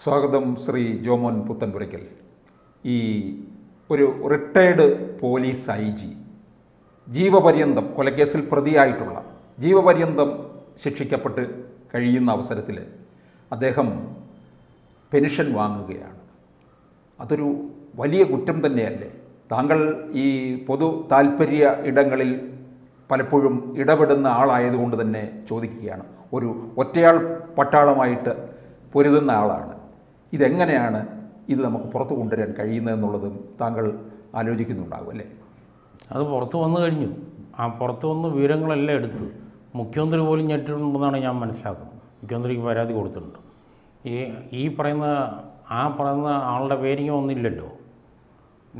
സ്വാഗതം ശ്രീ ജോമോൻ പുത്തൻപുരയ്ക്കൽ. ഈ ഒരു റിട്ടയർഡ് പോലീസ് IG ജീവപര്യന്തം കൊലക്കേസിൽ പ്രതിയായിട്ടുള്ള ജീവപര്യന്തം ശിക്ഷിക്കപ്പെട്ട് കഴിയുന്ന അവസരത്തിൽ അദ്ദേഹം പെൻഷൻ വാങ്ങുകയാണ്. അതൊരു വലിയ കുറ്റം തന്നെയല്ലേ? താങ്കൾ ഈ പൊതു താൽപ്പര്യ ഇടങ്ങളിൽ പലപ്പോഴും ഇടപെടുന്ന ആളായതുകൊണ്ട് തന്നെ ചോദിക്കുകയാണ്. ഒരു ഒറ്റയാൾ പട്ടാളമായിട്ട് പൊരുതുന്ന ആളാണ്. ഇതെങ്ങനെയാണ് ഇത് നമുക്ക് പുറത്തു കൊണ്ടുവരാൻ കഴിയുന്നതെന്നുള്ളതും താങ്കൾ ആലോചിക്കുന്നുണ്ടാകും അല്ലേ? അത് പുറത്ത് വന്നു കഴിഞ്ഞു. ആ പുറത്ത് വന്ന വിവരങ്ങളെല്ലാം എടുത്ത് മുഖ്യമന്ത്രി പോലും ഞെട്ടിട്ടുണ്ടെന്നാണ് ഞാൻ മനസ്സിലാക്കുന്നത്. മുഖ്യമന്ത്രിക്ക് പരാതി കൊടുത്തിട്ടുണ്ട്. ഈ പറയുന്ന ആളുടെ പേരിങ്ങ ഒന്നില്ലല്ലോ.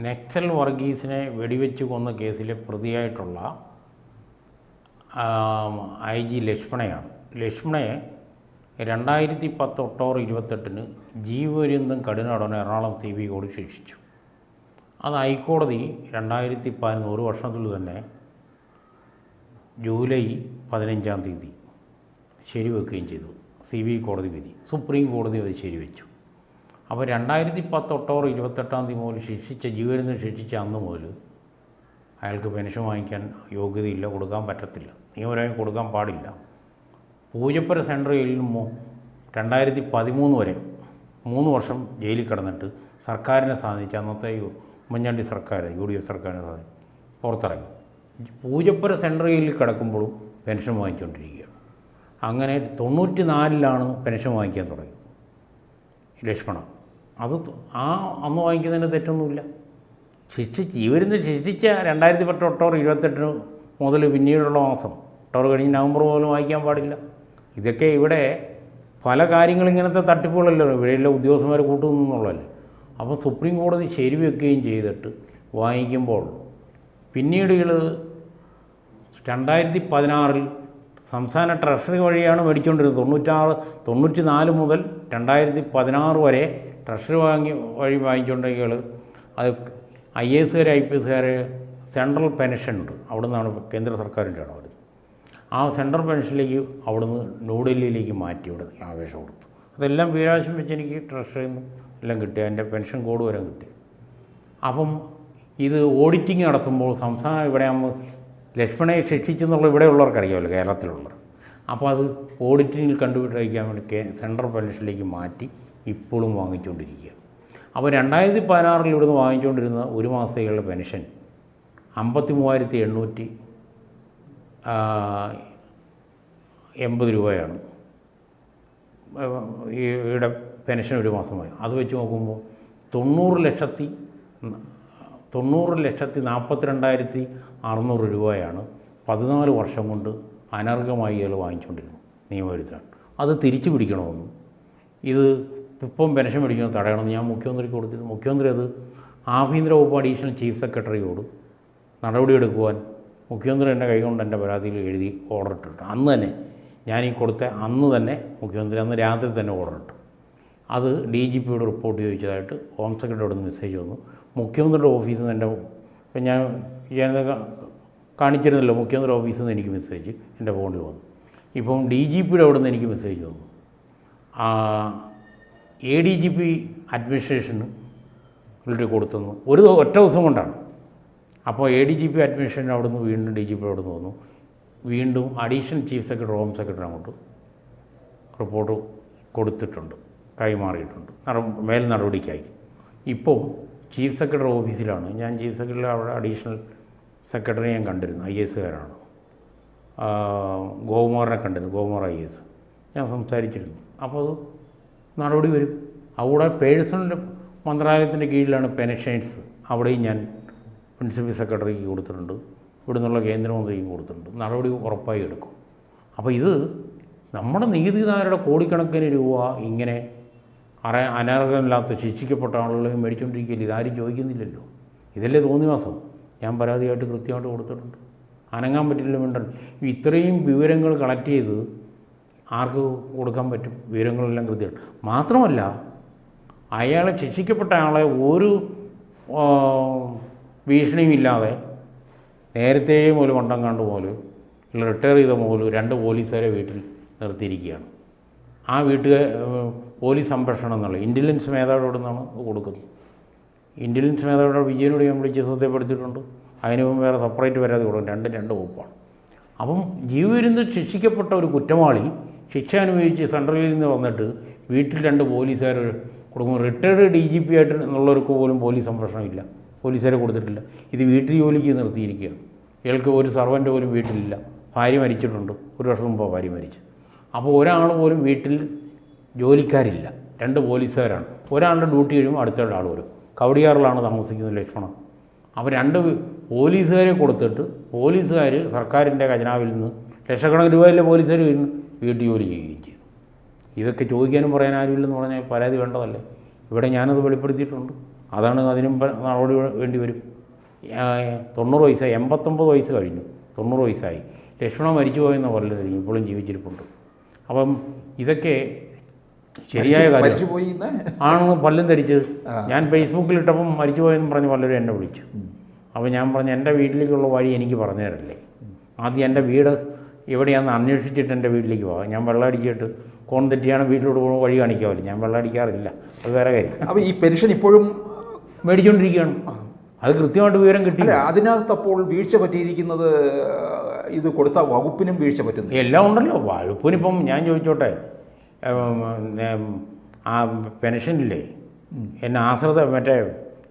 നക്സൽ വർഗീസിനെ വെടിവെച്ച് കൊന്ന കേസിലെ പ്രതിയായിട്ടുള്ള IG ലക്ഷ്മണയാണ്. ലക്ഷ്മണയെ 2010 ഒക്ടോബർ 28 ജീവപര്യന്തം കഠിനാടനം എറണാകുളം CB കോടതി ശിക്ഷിച്ചു. അത് ഹൈക്കോടതി 2011 ഒരു വർഷത്തിൽ തന്നെ ജൂലൈ 15 ശരിവെക്കുകയും ചെയ്തു. CB കോടതി വിധി സുപ്രീം കോടതി അത് ശരിവെച്ചു. അപ്പോൾ 2010 ഒക്ടോബർ 28 മുതൽ ജീവപര്യന്തം ശിക്ഷിച്ച അന്ന് മുതൽ അയാൾക്ക് പെൻഷൻ വാങ്ങിക്കാൻ യോഗ്യതയില്ല, കൊടുക്കാൻ പറ്റത്തില്ല, നിയമപരമായി കൊടുക്കാൻ പാടില്ല. പൂജപ്പുര സെൻട്രൽ ജയിലിൽ 2013 വരെ 3 വർഷം ജയിലിൽ കിടന്നിട്ട് സർക്കാരിനെ സാധിച്ച അന്നത്തെ ഉമ്മൻചാണ്ടി സർക്കാർ UDF സർക്കാരിനെ സാധിച്ചു പുറത്തിറങ്ങി. പൂജപ്പുര സെൻട്രൽ ജയിലിൽ കിടക്കുമ്പോഴും പെൻഷൻ വാങ്ങിച്ചുകൊണ്ടിരിക്കുകയാണ്. അങ്ങനെ 94 പെൻഷൻ വാങ്ങിക്കാൻ തുടങ്ങി ലക്ഷ്മണ. അത് അന്ന് വാങ്ങിക്കുന്നതിന് തെറ്റൊന്നുമില്ല. ജീവപര്യന്തം ശിക്ഷിച്ച 2010 ഒക്ടോബർ 28 മുതൽ പിന്നീടുള്ള മാസം ഒക്ടോബർ കഴിഞ്ഞ് നവംബർ പോലും വാങ്ങിക്കാൻ പാടില്ല. ഇതൊക്കെ ഇവിടെ പല കാര്യങ്ങളും ഇങ്ങനത്തെ തട്ടിപ്പുകളല്ലോ ഇവിടെയുള്ള ഉദ്യോഗസ്ഥന്മാർ കൂട്ടുന്നുള്ളതല്ലേ. അപ്പോൾ സുപ്രീം കോടതി ശരിവെക്കുകയും ചെയ്തിട്ട് വാങ്ങിക്കുമ്പോൾ പിന്നീട് 2016 സംസ്ഥാന ട്രഷറി വഴിയാണ് മേടിച്ചുകൊണ്ടിരുന്നത്. 94 മുതൽ 2016 വരെ ട്രഷറി വഴി വാങ്ങിച്ചുകൊണ്ടെങ്കിൽ അത് IAS IPS സെൻട്രൽ പെൻഷൻ ഉണ്ട്. അവിടെ നിന്നാണ് കേന്ദ്ര സർക്കാരിൻ്റെ ആണ് വരുന്നത്. ആ സെൻട്രൽ പെൻഷനിലേക്ക് അവിടുന്ന് ന്യൂഡൽഹിയിലേക്ക് മാറ്റി ഇവിടെ അപേക്ഷ കൊടുത്തു. അതെല്ലാം വീരാവശ്യം വെച്ച് എനിക്ക് ട്രഷറിയിൽ നിന്ന് എല്ലാം കിട്ടി. അതിൻ്റെ പെൻഷൻ കോഡ് വരെ കിട്ടി. അപ്പം ഇത് ഓഡിറ്റിങ് നടത്തുമ്പോൾ സംസ്ഥാനം ഇവിടെ ആകുമ്പോൾ ലക്ഷ്മണയെ ശിക്ഷിച്ചെന്നുള്ള ഇവിടെയുള്ളവർക്കറിയാമല്ലോ, കേരളത്തിലുള്ളവർ. അപ്പോൾ അത് ഓഡിറ്റിങ്ങിൽ കണ്ടുപിടിക്കാൻ വേണ്ടി സെൻട്രൽ പെൻഷനിലേക്ക് മാറ്റി ഇപ്പോഴും വാങ്ങിച്ചുകൊണ്ടിരിക്കുകയാണ്. അപ്പോൾ 2016 ഇവിടുന്ന് വാങ്ങിച്ചുകൊണ്ടിരുന്ന ഒരു മാസത്തേക്കുള്ള പെൻഷൻ 53,880 രൂപയാണ് ഈയുടെ പെൻഷൻ ഒരു മാസമായി. അത് വെച്ച് നോക്കുമ്പോൾ 90,42,600 രൂപയാണ് 14 വർഷം കൊണ്ട് അനർഹമായി ഇയാൾ വാങ്ങിച്ചുകൊണ്ടിരുന്നു നിയമവിരുദ്ധമാണ്. അത് തിരിച്ചു പിടിക്കണമെന്നും ഇത് ഇപ്പം പെൻഷൻ മേടിക്കുന്നത് തടയണമെന്ന് ഞാൻ മുഖ്യമന്ത്രിക്ക് കൊടുത്തിരുന്നു. മുഖ്യമന്ത്രി അത് ആഭ്യന്തര വകുപ്പ് അഡീഷണൽ ചീഫ് സെക്രട്ടറിയോട് നടപടിയെടുക്കുവാൻ മുഖ്യമന്ത്രി എൻ്റെ കൈകൊണ്ട് എൻ്റെ പരാതിയിൽ എഴുതി ഓർഡർ ഇട്ടിട്ടുണ്ട്. അന്ന് തന്നെ ഞാനീ കൊടുത്ത അന്ന് തന്നെ മുഖ്യമന്ത്രി അന്ന് രാത്രി തന്നെ ഓർഡർ ഇട്ടു. അത് DGPയോട് റിപ്പോർട്ട് ചോദിച്ചതായിട്ട് ഹോം സെക്രട്ടറിയോട് മെസ്സേജ് വന്നു. മുഖ്യമന്ത്രിയുടെ ഓഫീസിൽ നിന്ന് ഇപ്പം ഞാൻ കാണിച്ചിരുന്നല്ലോ, മുഖ്യമന്ത്രി ഓഫീസിൽ നിന്ന് എനിക്ക് മെസ്സേജ് എൻ്റെ ഫോണിൽ വന്നു. ഇപ്പം DGPയുടെ അവിടെ നിന്ന് എനിക്ക് മെസ്സേജ് വന്നു. ADGP അഡ്മിനിസ്ട്രേഷന് കൊടുത്തെന്ന് ഒറ്റ ദിവസം കൊണ്ടാണ്. അപ്പോൾ ADGP അഡ്മിനിസ്ട്രേഷൻ അവിടെ നിന്ന് വീണ്ടും DGP അവിടെ നിന്ന് വന്നു. വീണ്ടും additional chief secretary home secretary അങ്ങോട്ട് റിപ്പോർട്ട് കൊടുത്തിട്ടുണ്ട്, കൈമാറിയിട്ടുണ്ട് മേൽ നടപടിക്കായി. ഇപ്പോൾ ചീഫ് സെക്രട്ടറി ഓഫീസിലാണ്. ഞാൻ ചീഫ് സെക്രട്ടറി അവിടെ അഡീഷണൽ സെക്രട്ടറി ഞാൻ കണ്ടിരുന്നു, IAS ഗോകുമാറിനെ കണ്ടിരുന്നു, ഗോകുമാർ IAS ഞാൻ സംസാരിച്ചിരുന്നു. അപ്പോൾ അത് നടപടി വരും. അവിടെ പേഴ്സണൽ മന്ത്രാലയത്തിൻ്റെ കീഴിലാണ് പെൻഷൻസ്. അവിടെയും ഞാൻ പ്രിൻസിപ്പൽ സെക്രട്ടറിക്ക് കൊടുത്തിട്ടുണ്ട്, ഇവിടെ നിന്നുള്ള കേന്ദ്രമന്ത്രിക്കും കൊടുത്തിട്ടുണ്ട്. നടപടി ഉറപ്പായി എടുക്കും. അപ്പോൾ ഇത് നമ്മുടെ നികുതിദായകരുടെ കോടിക്കണക്കിന് രൂപ ഇങ്ങനെ അനർഹമില്ലാത്ത ശിക്ഷിക്കപ്പെട്ട ആളുകളെ മേടിച്ചുകൊണ്ടിരിക്കില്ല. ഇതാരും ചോദിക്കുന്നില്ലല്ലോ. ഇതല്ലേ തോന്നിവാസം. ഞാൻ പരാതിയായിട്ട് കൃത്യമായിട്ട് കൊടുത്തിട്ടുണ്ട്. അനങ്ങാൻ പറ്റില്ല വേണ്ടത്. ഇത്രയും വിവരങ്ങൾ കളക്ട് ചെയ്ത് ആർക്ക് കൊടുക്കാൻ പറ്റും? വിവരങ്ങളെല്ലാം കൃത്യമാണ്. മാത്രമല്ല അയാളെ ശിക്ഷിക്കപ്പെട്ട ആളെ ഒരു ഭീഷണിയുമില്ലാതെ നേരത്തെ മുതൽ വണ്ടം കണ്ട് മുതൽ റിട്ടയർ ചെയ്ത മുതൽ 2 പോലീസുകാരെ വീട്ടിൽ നിർത്തിയിരിക്കുകയാണ്. ആ പോലീസ് സംരക്ഷണം എന്നുള്ള ഇൻ്റലിജൻസ് മേധാവിയോട് നിന്നാണ് കൊടുക്കുന്നത്. ഇൻ്റലിജൻസ് മേധാവിയുടെ വിജയനോട് ഞാൻ വിളിച്ച് ശ്രദ്ധപ്പെടുത്തിയിട്ടുണ്ട്. അതിന് വേറെ സെപ്പറേറ്റ് വരാതെ കൊടുക്കും. രണ്ട് വകുപ്പാണ്. അപ്പം ജീവപര്യന്തം ശിക്ഷിക്കപ്പെട്ട ഒരു കുറ്റവാളി ശിക്ഷ അനുഭവിച്ച് സെൻട്രലിൽ നിന്ന് വന്നിട്ട് വീട്ടിൽ 2 പോലീസുകാർ കൊടുക്കും. റിട്ടയർഡ് DGP ആയിട്ട് എന്നുള്ളവർക്ക് പോലും പോലീസ് സംരക്ഷണമില്ല, പോലീസുകാരെ കൊടുത്തിട്ടില്ല. ഇത് വീട്ടിൽ ജോലിക്ക് നിർത്തിയിരിക്കുകയാണ്. ഇയാൾക്ക് ഒരു സർവൻ്റ് പോലും വീട്ടിലില്ല. ഭാര്യ മരിച്ചിട്ടുണ്ട്, 1 വർഷം മുമ്പ് ഭാര്യ മരിച്ചു. അപ്പോൾ ഒരാൾ പോലും വീട്ടിൽ ജോലിക്കാരില്ല. 2 പോലീസുകാരാണ്. ഒരാളുടെ ഡ്യൂട്ടി കഴിയുമ്പോൾ അടുത്ത ആൾ വരും. കവടിയാറിലാണ് താമസിക്കുന്നത് ലക്ഷ്മണൻ. അപ്പോൾ 2 പോലീസുകാരെ കൊടുത്തിട്ട് പോലീസുകാർ സർക്കാരിൻ്റെ ഖജനാവിൽ നിന്ന് ലക്ഷക്കണക്കിന് രൂപയിലെ പോലീസുകാർ വീട്ടിൽ ജോലി ചെയ്യുകയും ചെയ്തു. ഇതൊക്കെ ചോദിക്കാനും പറയാൻ ആരുമില്ലെന്ന് പറഞ്ഞാൽ പരാതി വേണ്ടതല്ലേ. ഇവിടെ ഞാനത് വെളിപ്പെടുത്തിയിട്ടുണ്ട്. അതാണ് അതിനും നടപടി വേണ്ടി വരും. 90 വയസ്സായി, 89 വയസ്സ് കഴിഞ്ഞു, 90 വയസ്സായി. ലക്ഷ്മണൻ മരിച്ചു പോയെന്ന് പറയുന്നത് ഇപ്പോഴും ജീവിച്ചിരിപ്പുണ്ട്. അപ്പം ഇതൊക്കെ ശരിയായ കാര്യം ആണ്. പല്ലും ധരിച്ചത് ഞാൻ ഫേസ്ബുക്കിലിട്ടപ്പം മരിച്ചു പോയെന്ന് പറഞ്ഞ് പലരും എന്നെ വിളിച്ചു. അപ്പോൾ ഞാൻ പറഞ്ഞു എൻ്റെ വീട്ടിലേക്കുള്ള വഴി എനിക്ക് പറഞ്ഞു തരല്ലേ. ആദ്യം എൻ്റെ വീട് എവിടെയാണെന്ന് അന്വേഷിച്ചിട്ട് എൻ്റെ വീട്ടിലേക്ക് പോകാം. ഞാൻ വെള്ളം അടിച്ചിട്ട് കോൺ തെറ്റിയാണ് വീട്ടിലോട്ട് പോകുമ്പോൾ വഴി കാണിക്കാമല്ലോ. ഞാൻ വെള്ളം അടിക്കാറില്ല, അത് വേറെ കാര്യം. അപ്പോൾ ഈ പെൻഷൻ ഇപ്പോഴും മേടിച്ചുകൊണ്ടിരിക്കുകയാണ്. അത് കൃത്യമായിട്ട് വിവരം കിട്ടില്ല. അതിനകത്ത് അപ്പോൾ വീഴ്ച പറ്റിയിരിക്കുന്നത് ഇത് കൊടുത്ത വകുപ്പിനും വീഴ്ച പറ്റുന്നു. എല്ലാം ഉണ്ടല്ലോ. വകുപ്പിനിപ്പം ഞാൻ ചോദിച്ചോട്ടെ, ആ പെൻഷനില്ലേ എന്നെ മറ്റേ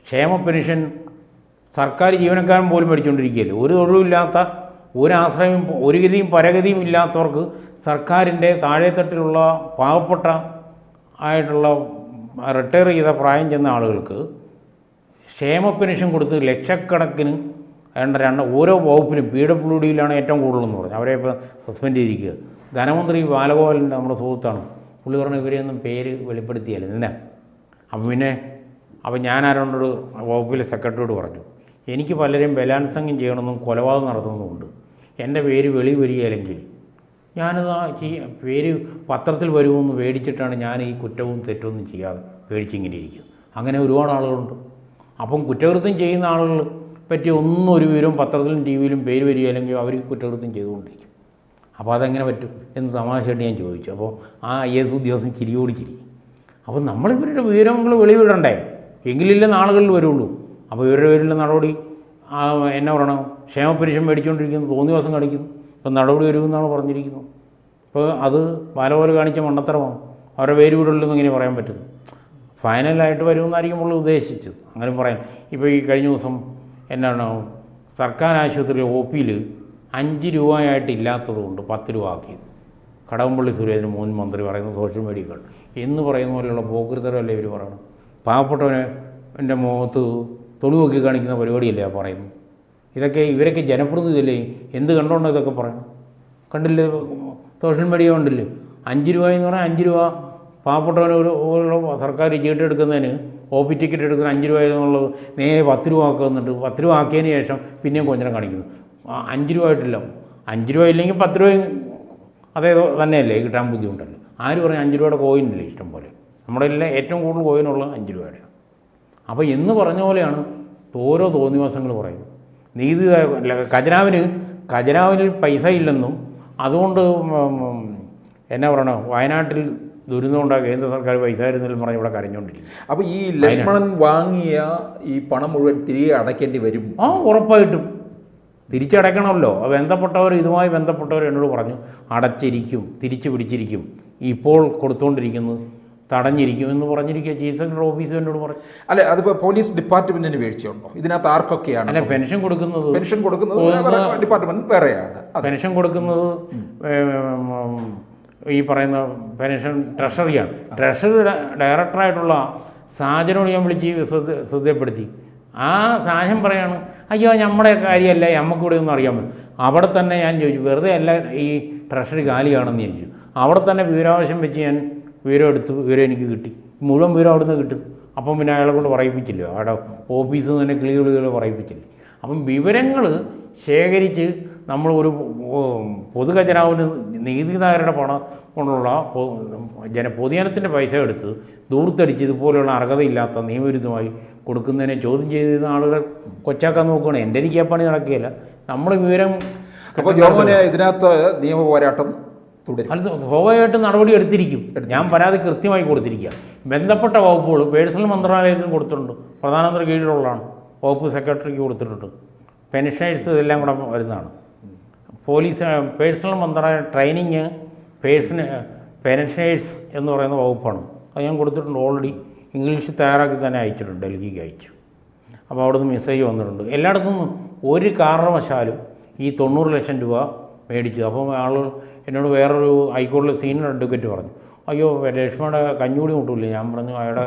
ക്ഷേമ പെൻഷൻ സർക്കാർ ജീവനക്കാരൻ പോലും മേടിച്ചുകൊണ്ടിരിക്കുകയല്ലേ. ഒരു തൊഴിലുമില്ലാത്ത, ഒരു ആശ്രയം, ഒരു ഗതിയും പരഗതിയും ഇല്ലാത്തവർക്ക് സർക്കാരിൻ്റെ താഴെത്തട്ടിലുള്ള പാവപ്പെട്ട ആയിട്ടുള്ള റിട്ടയർ ചെയ്ത പ്രായം ചെന്ന ആളുകൾക്ക് ക്ഷേമ പെൻഷൻ കൊടുത്ത് ലക്ഷക്കണക്കിന് ഓരോ വകുപ്പിനും PWDയിലാണ് ഏറ്റവും കൂടുതലെന്ന് പറഞ്ഞു. അവരെ ഇപ്പോൾ സസ്പെൻഡ് ചെയ്തിരിക്കുക. ധനമന്ത്രി ബാലഗോപാലിൻ്റെ നമ്മുടെ സുഹൃത്താണ്. പുള്ളി പറഞ്ഞ ഇവരെയൊന്നും പേര് വെളിപ്പെടുത്തിയാലും എന്തിനാ. അപ്പം ഞാൻ ആരോടൊരു വകുപ്പിലെ സെക്രട്ടറിയോട് പറഞ്ഞു, എനിക്ക് പലരെയും ബലാത്സംഗം ചെയ്യണമെന്നും കൊലപാതകം നടത്തുന്നതുമുണ്ട്. എൻ്റെ പേര് വെളി വരികയില്ലെങ്കിൽ ഞാനത് പേര് പത്രത്തിൽ വരുമെന്ന് പേടിച്ചിട്ടാണ് ഞാൻ ഈ കുറ്റവും തെറ്റൊന്നും ചെയ്യാതെ പേടിച്ചിങ്ങനെ ഇരിക്കുന്നത്. അങ്ങനെ ഒരുപാട് ആളുകളുണ്ട്. അപ്പം കുറ്റകൃത്യം ചെയ്യുന്ന ആളുകൾ പറ്റി ഒന്നും ഒരു വിവരവും പത്രത്തിലും TV യിലും പേര് വരികയില്ലെങ്കിൽ അവർ കുറ്റകൃത്യം ചെയ്തുകൊണ്ടിരിക്കും. അപ്പോൾ അതെങ്ങനെ പറ്റും എന്ന് തമാശയായിട്ട് ഞാൻ ചോദിച്ചു. അപ്പോൾ ആ IAS ഉദ്യോഗസ്ഥൻ ചിരിയോടി ചിരി. അപ്പോൾ നമ്മളിവരുടെ വിവരങ്ങൾ വെളിവിടണ്ടേ, എങ്കിലില്ല നാളുകളിൽ വരുള്ളൂ. അപ്പോൾ ഇവരുടെ പേരിലുള്ള നടപടി എന്നാ പറയണം, ക്ഷേമ പെൻഷൻ മേടിച്ചുകൊണ്ടിരിക്കുന്നു, തോന്നിയ ദിവസം കാണിക്കുന്നു. ഇപ്പം നടപടി വരുമെന്നാണ് പറഞ്ഞിരിക്കുന്നത്. അപ്പോൾ അത് ബാലപോലെ കാണിച്ച മണ്ടത്തരമാണ്. അവരുടെ പേര് വീടുള്ളതെന്ന് ഇങ്ങനെ പറയാൻ പറ്റുന്നു. ഫൈനലായിട്ട് വരുമെന്നായിരിക്കും നമ്മൾ ഉദ്ദേശിച്ചത്. അങ്ങനെ പറയാൻ ഇപ്പോൾ ഈ കഴിഞ്ഞ ദിവസം എന്നാണ് സർക്കാർ ആശുപത്രി OPയിൽ 5 രൂപയായിട്ട് ഇല്ലാത്തതുകൊണ്ട് 10 രൂപ ആക്കിയത്. കടകംപള്ളി സുരേന്ദ്രൻ മുൻ മന്ത്രി പറയുന്ന സോഷ്യൽ മീഡിയകൾ എന്ന് പറയുന്ന പോലെയുള്ള പോകൃതരല്ലേ ഇവർ പറയണം. പാവപ്പെട്ടവനെ എൻ്റെ മുഖത്ത് തൊണി നോക്കി കാണിക്കുന്ന പരിപാടിയല്ലേ പറയുന്നു. ഇവരൊക്കെ ജനപ്രതിനിധിയല്ലേ, എന്ത് കണ്ടോണ്ടോ ഇതൊക്കെ പറയണം. കണ്ടില്ലേ സോഷ്യൽ മീഡിയ കണ്ടില്ലേ. 5 രൂപ എന്ന് പറഞ്ഞാൽ 5 രൂപ പാവപ്പെട്ടവന് ഒരു സർക്കാർ ചീട്ടെടുക്കുന്നതിന് OP ടിക്കറ്റ് എടുക്കുന്ന 5 രൂപ എന്നുള്ളത് നേരെ 10 രൂപ ആക്കുന്നുണ്ട്. 10 രൂപ ആക്കിയതിന് ശേഷം പിന്നെയും കൊഞ്ചനം കാണിക്കുന്നു. 5 രൂപ ആയിട്ടില്ല. 5 രൂപ ഇല്ലെങ്കിൽ 10 രൂപയും അതേ തന്നെയല്ലേ, കിട്ടാൻ ബുദ്ധിമുട്ടല്ലേ. ആര് പറഞ്ഞാൽ 5 രൂപയുടെ കോയിനില്ലേ ഇഷ്ടം പോലെ. നമ്മുടെ എല്ലാം ഏറ്റവും കൂടുതൽ കോയിനുള്ള 5 രൂപയുടെയാണ്. അപ്പോൾ എന്ന് പറഞ്ഞ പോലെയാണ് ഓരോ തോന്നിവാസങ്ങൾ പറയുന്നത്. നീതി ഖജനാവിൽ പൈസ ഇല്ലെന്നും അതുകൊണ്ട് എന്നാ പറയണോ വയനാട്ടിൽ ദുരിതം ഉണ്ടാകുക കേന്ദ്ര സർക്കാർ പൈസ തരുന്നതിൽ പറഞ്ഞ് ഇവിടെ കരഞ്ഞുകൊണ്ടിരിക്കും. അപ്പോൾ ഈ ലക്ഷ്മണൻ വാങ്ങിയ ഈ പണം മുഴുവൻ തിരികെ അടയ്ക്കേണ്ടി വരും. ഉറപ്പായിട്ടും തിരിച്ചടയ്ക്കണമല്ലോ. ഇതുമായി ബന്ധപ്പെട്ടവർ എന്നോട് പറഞ്ഞു അടച്ചിരിക്കും, തിരിച്ചു പിടിച്ചിരിക്കും, ഇപ്പോൾ കൊടുത്തുകൊണ്ടിരിക്കുന്നത് തടഞ്ഞിരിക്കും എന്ന് പറഞ്ഞിരിക്കുക. ചീഫ് സെക്രട്ടറി ഓഫീസ് എന്നോട് പറഞ്ഞു. അല്ലെ, അതിപ്പോൾ പോലീസ് ഡിപ്പാർട്ട്മെന്റിന് വീഴ്ചയുണ്ടോ ഇതിനകത്ത്? ആർക്കൊക്കെയാണ്? അല്ല, പെൻഷൻ കൊടുക്കുന്നത് ഡിപ്പാർട്ട്മെന്റ് വേറെയാണ്. പെൻഷൻ കൊടുക്കുന്നത് ഈ പറയുന്ന പെൻഷൻ ട്രഷറിയാണ്. ട്രഷറി ഡയറക്ടറായിട്ടുള്ള സാജനോട് ഞാൻ വിളിച്ച് ശ്രദ്ധപ്പെടുത്തി. ആ സാജൻ പറയാണ്, അയ്യോ നമ്മുടെ കാര്യമല്ല, നമുക്കിവിടെ ഒന്നും അറിയാൻ പറ്റും. അവിടെ തന്നെ ഞാൻ ചോദിച്ചു, വെറുതെ അല്ല ഈ ട്രഷറി കാലിയാണെന്ന് ചോദിച്ചു. അവിടെ തന്നെ വിവരാവശ്യം വെച്ച് ഞാൻ വിവരം എടുത്തു. വിവരം എനിക്ക് കിട്ടി, മുഴുവൻ വിവരം അവിടെ നിന്ന് കിട്ടും. അപ്പം പിന്നെ അയാളെ കൊണ്ട് പറയിപ്പിച്ചില്ല, അവിടെ ഓഫീസിൽ നിന്ന് തന്നെ കിളികൾ പറയിപ്പിച്ചില്ല. അപ്പം വിവരങ്ങൾ ശേഖരിച്ച് നമ്മൾ ഒരു പൊതുഖജനാവിന് നീതിദായകരുടെ പണം കൊണ്ടുള്ള പൊതുജനത്തിൻ്റെ പൈസ എടുത്ത് ദൂർത്തടിച്ച് ഇതുപോലെയുള്ള അർഹതയില്ലാത്ത നിയമവിരുദ്ധമായി കൊടുക്കുന്നതിനെ ചോദ്യം ചെയ്തിരുന്ന ആളുകളെ കൊച്ചാക്കാൻ നോക്കുകയാണ്. എൻ്റെ എനിക്ക് പണി നടക്കുകയില്ല. നമ്മൾ വിവരം അപ്പോൾ ജോമോനെ ഇതിനകത്ത് നിയമ പോരാട്ടം തുടരും. അത് സ്വാഭാവികമായിട്ടും നടപടി എടുത്തിരിക്കും. ഞാൻ പരാതി കൃത്യമായി കൊടുത്തിരിക്കുക. ബന്ധപ്പെട്ട വകുപ്പുകൾ പേഴ്സണൽ മന്ത്രാലയത്തിന് കൊടുത്തിട്ടുണ്ട്, പ്രധാനമന്ത്രി കീഴിലുള്ളതാണ്, വകുപ്പ് സെക്രട്ടറിക്ക് കൊടുത്തിട്ടുണ്ട്, പെൻഷനേഴ്സ് ഇതെല്ലാം കൂടെ വരുന്നതാണ്. പോലീസ് പേഴ്സണൽ മന്ത്രാലയം ട്രെയിനിങ് പെൻഷനേഴ്സ് എന്ന് പറയുന്ന വകുപ്പാണ്. അത് ഞാൻ കൊടുത്തിട്ടുണ്ട്. ഓൾറെഡി ഇംഗ്ലീഷ് തയ്യാറാക്കി തന്നെ അയച്ചിട്ടുണ്ട്, ഡൽഹിക്ക് അയച്ചു. അപ്പോൾ അവിടെ നിന്ന് മെസ്സേജ് വന്നിട്ടുണ്ട്. എല്ലായിടത്തും ഒരു കാരണവശാലും ഈ 90 ലക്ഷം രൂപ മേടിച്ചു. അപ്പം ആളുകൾ എന്നോട് വേറൊരു ഹൈക്കോടതിയിലെ സീനിയർ അഡ്വക്കേറ്റ് പറഞ്ഞു, അയ്യോ രേഷ്മയുടെ കഞ്ഞൂടി മുട്ടില്ല. ഞാൻ പറഞ്ഞു അയാളുടെ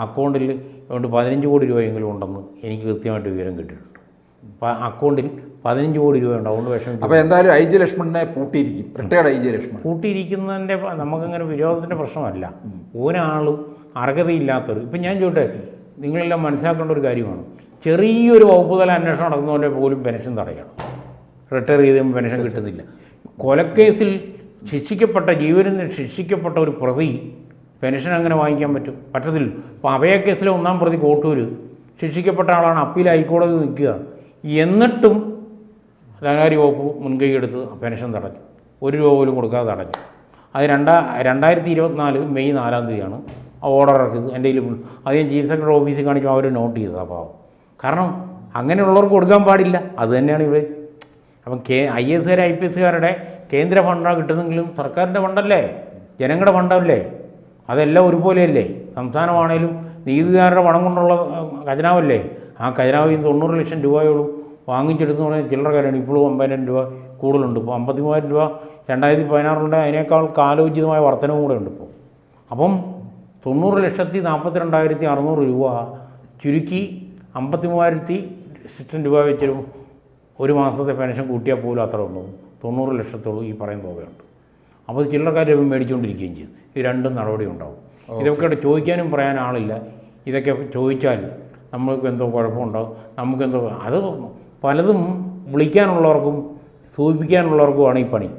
അക്കൗണ്ടിൽ അതുകൊണ്ട് 15 കോടി രൂപയെങ്കിലും ഉണ്ടെന്ന് എനിക്ക് കൃത്യമായിട്ട് വിവരം കിട്ടിയിട്ടുണ്ട്. അപ്പോൾ അക്കൗണ്ടിൽ 15 കോടി രൂപ ഉണ്ട്. അതുകൊണ്ട് വിഷമിച്ചു. അപ്പോൾ എന്തായാലും ഐ ജി ലക്ഷ്മണനെ പൂട്ടിയിരിക്കും, റിട്ടയർഡ് ഐ ജി ലക്ഷ്മൺ പൂട്ടിയിരിക്കുന്നതിൻ്റെ നമുക്കങ്ങനെ വിരോധത്തിൻ്റെ പ്രശ്നമല്ല. ഒരാളും അർഹതയില്ലാത്തവർ. ഇപ്പം ഞാൻ ചോട്ടെ, നിങ്ങളെല്ലാം മനസ്സിലാക്കേണ്ട ഒരു കാര്യമാണ്, ചെറിയൊരു വകുപ്പ് തല അന്വേഷണം നടക്കുന്നവരെ പോലും പെൻഷൻ തടയണം. റിട്ടയർ ചെയ്തും പെൻഷൻ കിട്ടുന്നില്ല. കൊലക്കേസിൽ ശിക്ഷിക്കപ്പെട്ട ജീവനിൽ ശിക്ഷിക്കപ്പെട്ട ഒരു പ്രതി പെൻഷൻ അങ്ങനെ വാങ്ങിക്കാൻ പറ്റും? പറ്റത്തില്ല. അപ്പോൾ അഭയക്കേസിലെ 1-ാം പ്രതി കോട്ടൂർ ശിക്ഷിക്കപ്പെട്ട ആളാണ്, അപ്പീൽ ഹൈക്കോടതി നിൽക്കുക. എന്നിട്ടും ധനകാര്യ വകുപ്പ് മുൻകൈ എടുത്ത് പെൻഷൻ തടഞ്ഞു, 1 രൂപ പോലും കൊടുക്കാതെ തടഞ്ഞു. അത് 2024 മെയ് 4-ാം തീയതിയാണ് ആ ഓർഡർ ഇറക്കിയത്. എൻ്റെ കയ്യിൽ അത് ഞാൻ ചീഫ് സെക്രട്ടറി ഓഫീസിൽ കാണിക്കുമ്പോൾ അവർ നോട്ട് ചെയ്തത്. അപ്പോൾ കാരണം അങ്ങനെയുള്ളവർക്ക് കൊടുക്കാൻ പാടില്ല. അത് തന്നെയാണ് ഇവിടെ. അപ്പം IAS IPSകാരുടെ കേന്ദ്ര ഫണ്ടാണ് കിട്ടുന്നെങ്കിലും സർക്കാരിൻ്റെ ഫണ്ടല്ലേ, ജനങ്ങളുടെ ഫണ്ടല്ലേ, അതെല്ലാം ഒരുപോലെയല്ലേ. സംസ്ഥാനമാണേലും നീതികാരുടെ പണം കൊണ്ടുള്ള ഖജനാവല്ലേ. ആ ഖജനാവിൽ 90 ലക്ഷം രൂപയോളം വാങ്ങിച്ചെടുത്തെന്ന് പറഞ്ഞാൽ ചില്ലറ കാര്യമാണ്. ഇപ്പോഴും 50,000 രൂപ കൂടുതലുണ്ട്. ഇപ്പോൾ 53,000 രൂപ 2016 അതിനേക്കാൾ കാലോചിതമായ വർധനവും കൂടെ ഉണ്ട് ഇപ്പോൾ. അപ്പം 90,42,600 രൂപ ചുരുക്കി 53,000 രൂപ വെച്ചൊരു ഒരു മാസത്തെ പെൻഷൻ കൂട്ടിയാൽ പോലും അത്ര ഉള്ളൂ. 90 ലക്ഷത്തോളം ഈ പറയുന്ന തുകയുണ്ട്. അപ്പോൾ ചില്ലറക്കാർ മേടിച്ചുകൊണ്ടിരിക്കുകയും ചെയ്യും. ഈ രണ്ടും നടപടി ഉണ്ടാവും. ഇതൊക്കെ ചോദിക്കാനും പറയാൻ ആളില്ല. ഇതൊക്കെ ചോദിച്ചാൽ നമ്മൾക്ക് എന്തോ കുഴപ്പമുണ്ടാകും, നമുക്കെന്തോ അത് പലതും വിളിക്കാനുള്ളവർക്കും സൂചിപ്പിക്കാനുള്ളവർക്കുമാണ് ഈ പണി.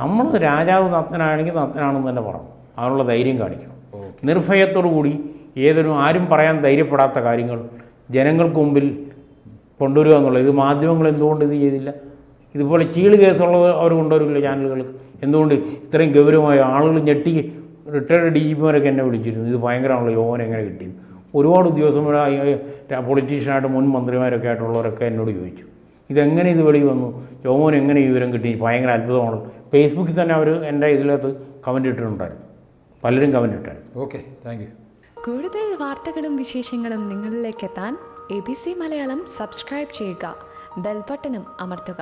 നമ്മൾ രാജാവ് നഗ്നനാണെങ്കിൽ നഗ്നനാണെന്ന് തന്നെ പറയണം. അതിനുള്ള ധൈര്യം കാണിക്കണം. നിർഭയത്തോടു കൂടി ആരും പറയാൻ ധൈര്യപ്പെടാത്ത കാര്യങ്ങൾ ജനങ്ങൾക്ക് മുമ്പിൽ കൊണ്ടുവരിക എന്നുള്ളത്. ഇത് മാധ്യമങ്ങൾ എന്തുകൊണ്ട് ഇത് ചെയ്തില്ല? ഇതുപോലെ ചീള് കേസുള്ളത് അവർ കൊണ്ടുവരില്ല ചാനലുകൾ. എന്തുകൊണ്ട് ഇത്രയും ഗൗരവമായ ആളുകൾ ഞെട്ടി? റിട്ടയർഡ് DGPമാരൊക്കെ എന്നെ വിളിച്ചിരുന്നു, ഇത് ഭയങ്കരമാണല്ലോ, യോഹൻ എങ്ങനെ കിട്ടിയത്? ഒരുപാട് ഉദ്യോഗസ്ഥന്മാർ പൊളിറ്റീഷ്യനായിട്ട് മുൻ മന്ത്രിമാരൊക്കെ ആയിട്ടുള്ളവരൊക്കെ എന്നോട് ചോദിച്ചു, ഇതെങ്ങനെ ഇത് വെളി വന്നു, യോഹൻ എങ്ങനെ ഈ വിവരം കിട്ടി? ഭയങ്കര അത്ഭുതമാണ്. ഫേസ്ബുക്കിൽ തന്നെ അവർ എൻ്റെ ഇതിനകത്ത് കമൻറ്റ് ഇട്ടിട്ടുണ്ടായിരുന്നു, പലരും കമൻറ്റ് ഇട്ടായിരുന്നു. Okay, thank you. കൂടുതൽ വാർത്തകളും വിശേഷങ്ങളും നിങ്ങളിലേക്ക് എത്താൻ ABC മലയാളം സബ്സ്ക്രൈബ് ചെയ്യുക, ബെൽ ബട്ടണും അമർത്തുക.